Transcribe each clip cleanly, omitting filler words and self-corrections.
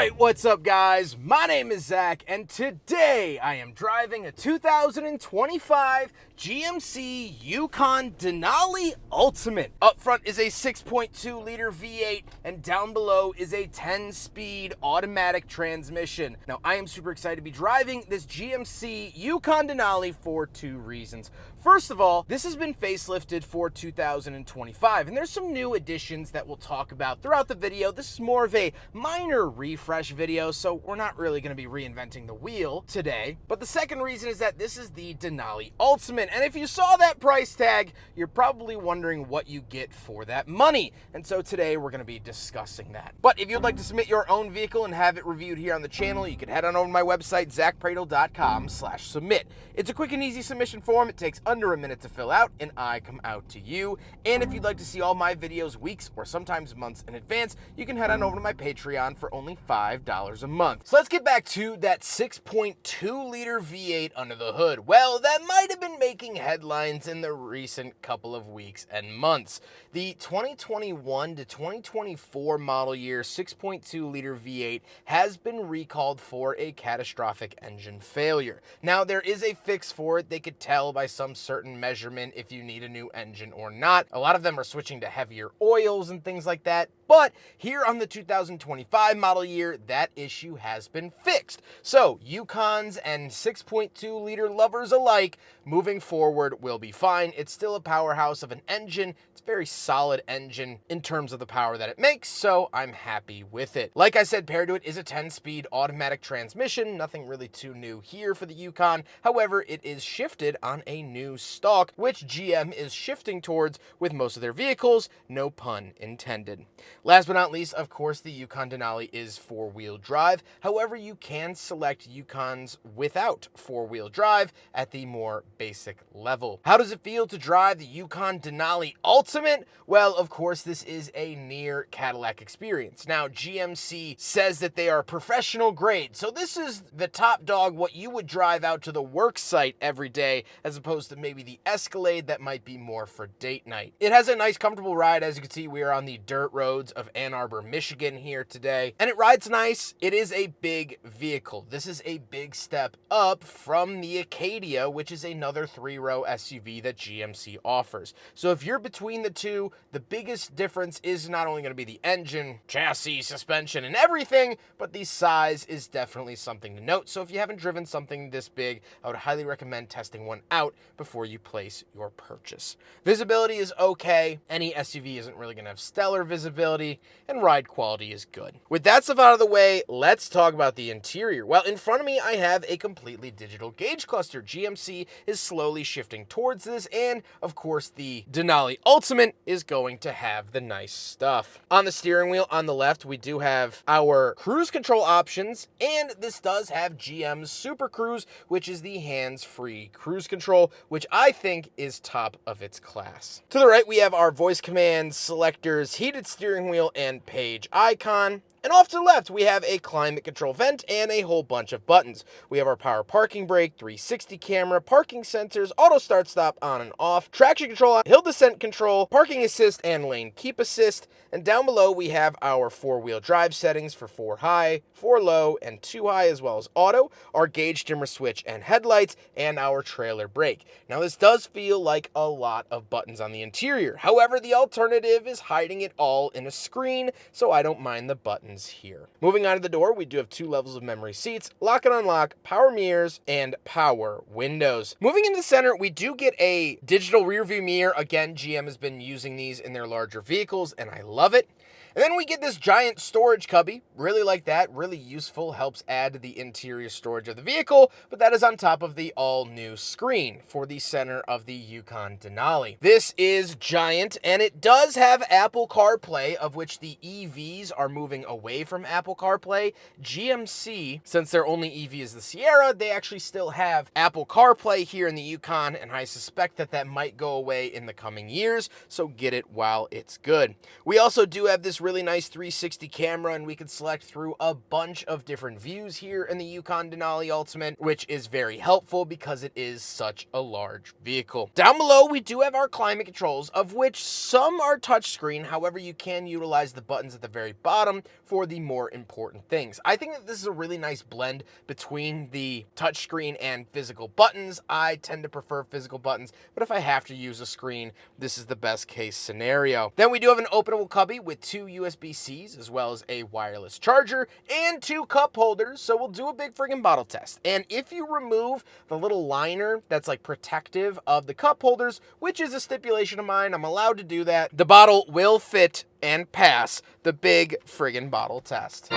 Alright, what's up guys? My name is Zach, and today I am driving a 2025 GMC Yukon Denali Ultimate. Up front is a 6.2 liter V8, and down below is a 10-speed automatic transmission. Now, I am super excited to be driving this GMC Yukon Denali for two reasons. First of all, this has been facelifted for 2025, and there's some new additions that we'll talk about throughout the video. This is more of a minor refresh video, so we're not really going to be reinventing the wheel today. But the second reason is that this is the Denali Ultimate, and if you saw that price tag, you're probably wondering what you get for that money. And so today we're going to be discussing that. But if you'd like to submit your own vehicle and have it reviewed here on the channel, you can head on over to my website, zackpradel.com/submit. It's a quick and easy submission form. It takes under a minute to fill out, and I come out to you. And if you'd like to see all my videos weeks or sometimes months in advance, you can head on over to my Patreon for only $5 a month. So let's get back to that 6.2 liter V8 under the hood. Well, that might have been making headlines in the recent couple of weeks and months. The 2021 to 2024 model year 6.2 liter V8 has been recalled for a catastrophic engine failure. Now, there is a fix for it. They could tell by some certain measurement if you need a new engine or not. A lot of them are switching to heavier oils and things like that. But here on the 2025 model year, that issue has been fixed. So Yukons and 6.2 liter lovers alike, moving forward will be fine. It's still a powerhouse of an engine. It's a very solid engine in terms of the power that it makes, so I'm happy with it. Like I said, paired to it is a 10-speed automatic transmission. Nothing really too new here for the Yukon. However, it is shifted on a new stalk, which GM is shifting towards with most of their vehicles, no pun intended. Last but not least, of course, the Yukon Denali is four-wheel drive. However, you can select Yukons without four-wheel drive at the more basic level. How does it feel to drive the Yukon Denali Ultimate? Well, of course, this is a near Cadillac experience. Now, GMC says that they are professional grade, so this is the top dog, what you would drive out to the work site every day, as opposed to maybe the Escalade that might be more for date night. It has a nice, comfortable ride. As you can see, we are on the dirt roads of Ann Arbor, Michigan here today, and it rides nice. It is a big vehicle. This is a big step up from the Acadia, which is another 3-row SUV that GMC offers. So if you're between the two, the biggest difference is not only going to be the engine, chassis, suspension, and everything, but the size is definitely something to note. So if you haven't driven something this big, I would highly recommend testing one out before you place your purchase. Visibility is okay. Any SUV isn't really going to have stellar visibility, and ride quality is good. With that stuff out of the way, let's talk about the interior. Well, in front of me, I have a completely digital gauge cluster. GMC is slowly shifting towards this, and of course, the Denali Ultimate is going to have the nice stuff. On the steering wheel on the left, we do have our cruise control options, and this does have GM's Super Cruise, which is the hands-free cruise control, which I think is top of its class. To the right, we have our voice commands, selectors, heated steering wheel, and page icon. And off to the left, we have a climate control vent and a whole bunch of buttons. We have our power parking brake, 360 camera, parking sensors, auto start stop on and off, traction control, hill descent control, parking assist, and lane keep assist. And down below, we have our four-wheel drive settings for 4 high, 4 low, and 2 high, as well as auto, our gauge dimmer switch and headlights, and our trailer brake. Now, this does feel like a lot of buttons on the interior. However, the alternative is hiding it all in a screen, so I don't mind the buttons here. Moving on to the door, we do have 2 levels of memory seats, lock and unlock, power mirrors, and power windows. Moving into the center, we do get a digital rear view mirror. Again, GM has been using these in their larger vehicles, and I love it. And then we get this giant storage cubby. Really like that. Really useful. Helps add to the interior storage of the vehicle. But that is on top of the all-new screen for the center of the Yukon Denali. This is giant, and it does have Apple CarPlay, of which the EVs are moving away from Apple CarPlay. GMC, since their only EV is the Sierra, they actually still have Apple CarPlay here in the Yukon, and I suspect that that might go away in the coming years, so get it while it's good. We also do have this really nice 360 camera, and we can select through a bunch of different views here in the Yukon Denali Ultimate, which is very helpful because it is such a large vehicle. Down below, we do have our climate controls, of which some are touchscreen. However, you can utilize the buttons at the very bottom for the more important things. I think that this is a really nice blend between the touchscreen and physical buttons. I tend to prefer physical buttons, but if I have to use a screen, this is the best case scenario. Then we do have an openable cubby with 2 USB-Cs, as well as a wireless charger and 2 cup holders, so we'll do a big friggin' bottle test. And if you remove the little liner that's like protective of the cup holders, which is a stipulation of mine, I'm allowed to do that, the bottle will fit and pass the big friggin' bottle test.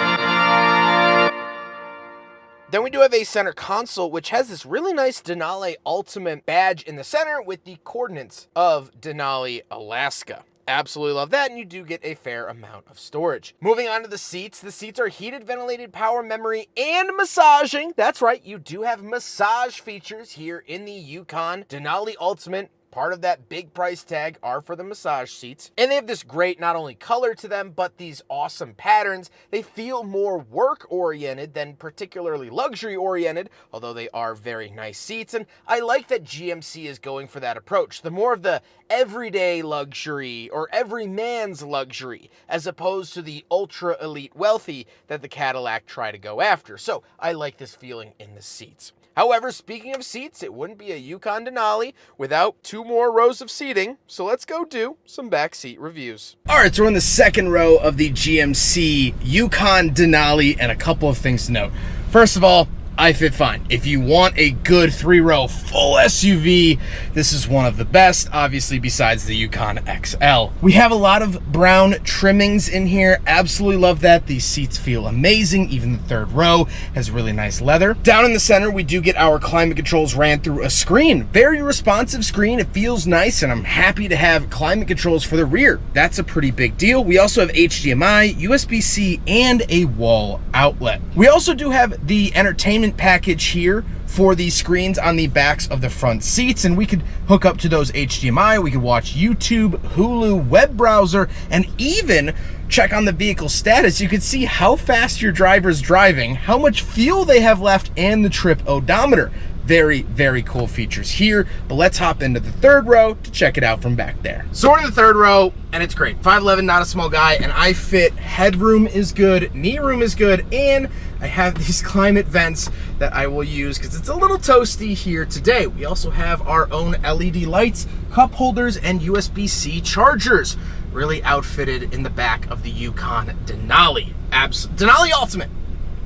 Then we do have a center console, which has this really nice Denali Ultimate badge in the center with the coordinates of Denali, Alaska. Absolutely love that, and you do get a fair amount of storage. Moving on to the seats are heated, ventilated, power memory, and massaging. That's right, you do have massage features here in the Yukon Denali Ultimate. Part of that big price tag are for the massage seats. And they have this great, not only color to them, but these awesome patterns. They feel more work-oriented than particularly luxury-oriented, although they are very nice seats. And I like that GMC is going for that approach. The more of the everyday luxury or every man's luxury, as opposed to the ultra-elite wealthy that the Cadillac try to go after. So I like this feeling in the seats. However, speaking of seats, it wouldn't be a Yukon Denali without 2 more rows of seating, so let's go do some back seat reviews. All right, so we're in the second row of the GMC Yukon Denali, and a couple of things to note. First of all, I fit fine. If you want a good 3-row full SUV, this is one of the best, obviously, besides the Yukon XL. We have a lot of brown trimmings in here. Absolutely love that. These seats feel amazing. Even the third row has really nice leather. Down in the center, we do get our climate controls ran through a screen. Very responsive screen. It feels nice, and I'm happy to have climate controls for the rear. That's a pretty big deal. We also have HDMI, USB-C, and a wall outlet. We also do have the entertainment package here for the screens on the backs of the front seats, and we could hook up to those HDMI. We could watch YouTube, Hulu, web browser, and even check on the vehicle status. You could see how fast your driver's driving, how much fuel they have left, and the trip odometer. Very, very cool features here, but let's hop into the third row to check it out from back there. So we're in the third row, and it's great. 5'11", not a small guy, and I fit. Headroom is good, knee room is good, and I have these climate vents that I will use because it's a little toasty here today. We also have our own LED lights, cup holders, and USB-C chargers. Really outfitted in the back of the Yukon Denali. Denali Ultimate.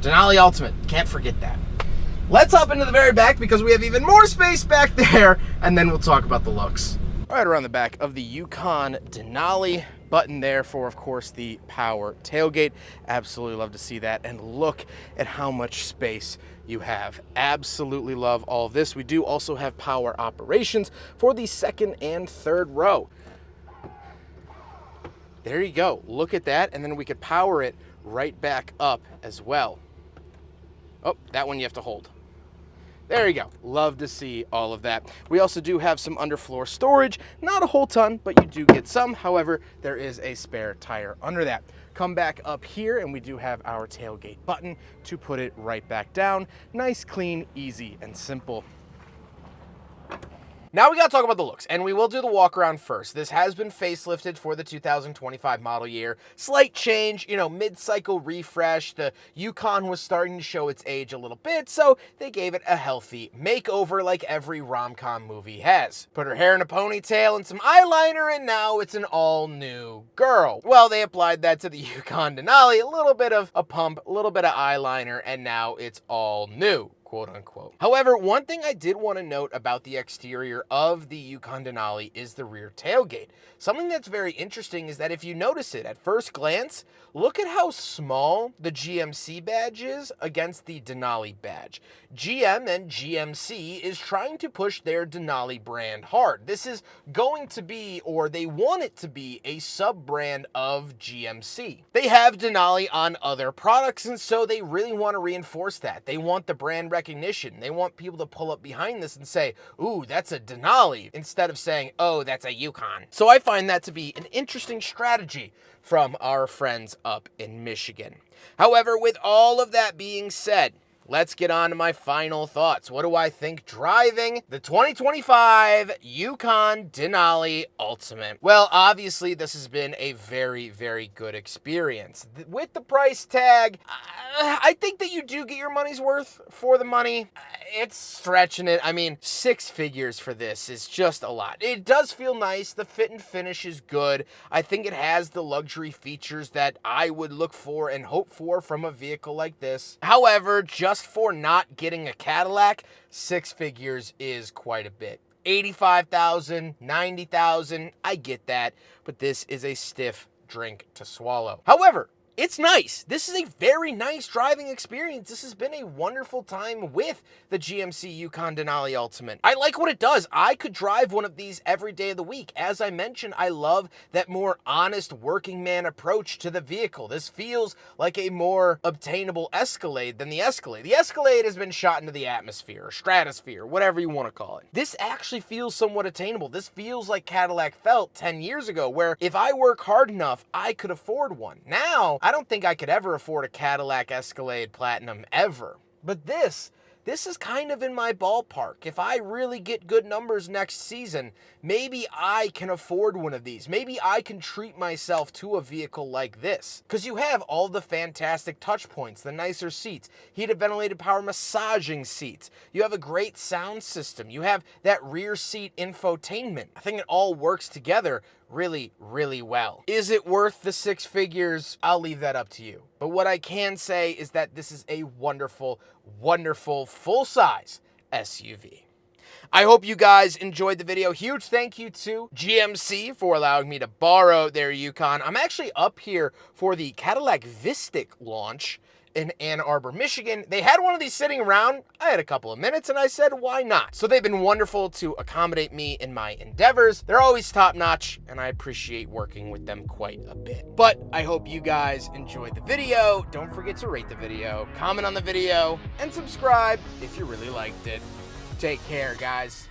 Denali Ultimate. Can't forget that. Let's hop into the very back because we have even more space back there, and then we'll talk about the looks. Right around the back of the Yukon Denali, button there for, of course, the power tailgate. Absolutely love to see that, and look at how much space you have. Absolutely love all of this. We do also have power operations for the second and third row. There you go. Look at that, and then we could power it right back up as well. Oh, that one you have to hold. There you go. Love to see all of that. We also do have some underfloor storage. Not a whole ton, but you do get some. However, there is a spare tire under that. Come back up here, and we do have our tailgate button to put it right back down. Nice, clean, easy, and simple. Now we gotta talk about the looks, and we will do the walk around first. This has been facelifted for the 2025 model year. Slight change, mid-cycle refresh. The Yukon was starting to show its age a little bit, so they gave it a healthy makeover like every rom-com movie has. Put her hair in a ponytail and some eyeliner, and now it's an all-new girl. Well, they applied that to the Yukon Denali, a little bit of a pump, a little bit of eyeliner, and now it's all new, quote unquote. However, one thing I did want to note about the exterior of the Yukon Denali is the rear tailgate. Something that's very interesting is that if you notice it at first glance, look at how small the GMC badge is against the Denali badge. GM and GMC is trying to push their Denali brand hard. This is going to be, or they want it to be, a sub-brand of GMC. They have Denali on other products, and so they really want to reinforce that. They want the brand recognition. They want people to pull up behind this and say, ooh, that's a Denali, instead of saying, oh, that's a Yukon. So I find that to be an interesting strategy from our friends up in Michigan. However, with all of that being said, let's get on to my final thoughts. What do I think driving the 2025 Yukon Denali Ultimate? Well, obviously, this has been a very, very good experience. With the price tag, I think that you do get your money's worth for the money. It's stretching it. I mean, 6 figures for this is just a lot. It does feel nice. The fit and finish is good. I think it has the luxury features that I would look for and hope for from a vehicle like this. However, just for not getting a Cadillac, 6 figures is quite a bit. 85,000, 90,000, I get that, but this is a stiff drink to swallow. However, it's nice. This is a very nice driving experience. This has been a wonderful time with the GMC Yukon Denali Ultimate. I like what it does. I could drive one of these every day of the week. As I mentioned, I love that more honest working man approach to the vehicle. This feels like a more obtainable Escalade than the Escalade. The Escalade has been shot into the atmosphere or stratosphere, whatever you want to call it. This actually feels somewhat attainable. This feels like Cadillac felt 10 years ago, where if I work hard enough, I could afford one. Now, I don't think I could ever afford a Cadillac Escalade Platinum ever. But this is kind of in my ballpark. If I really get good numbers next season, maybe I can afford one of these. Maybe I can treat myself to a vehicle like this. Because you have all the fantastic touch points, the nicer seats, heated ventilated power massaging seats. You have a great sound system. You have that rear seat infotainment. I think it all works together really, really well. Is it worth the 6 figures? I'll leave that up to you. But what I can say is that this is a wonderful, wonderful full-size SUV. I hope you guys enjoyed the video. Huge thank you to GMC for allowing me to borrow their Yukon. I'm actually up here for the Cadillac Vistic launch in Ann Arbor, Michigan. They had one of these sitting around. I had a couple of minutes and I said, why not? So they've been wonderful to accommodate me in my endeavors. They're always top notch and I appreciate working with them quite a bit. But I hope you guys enjoyed the video. Don't forget to rate the video, comment on the video, and subscribe if you really liked it. Take care, guys.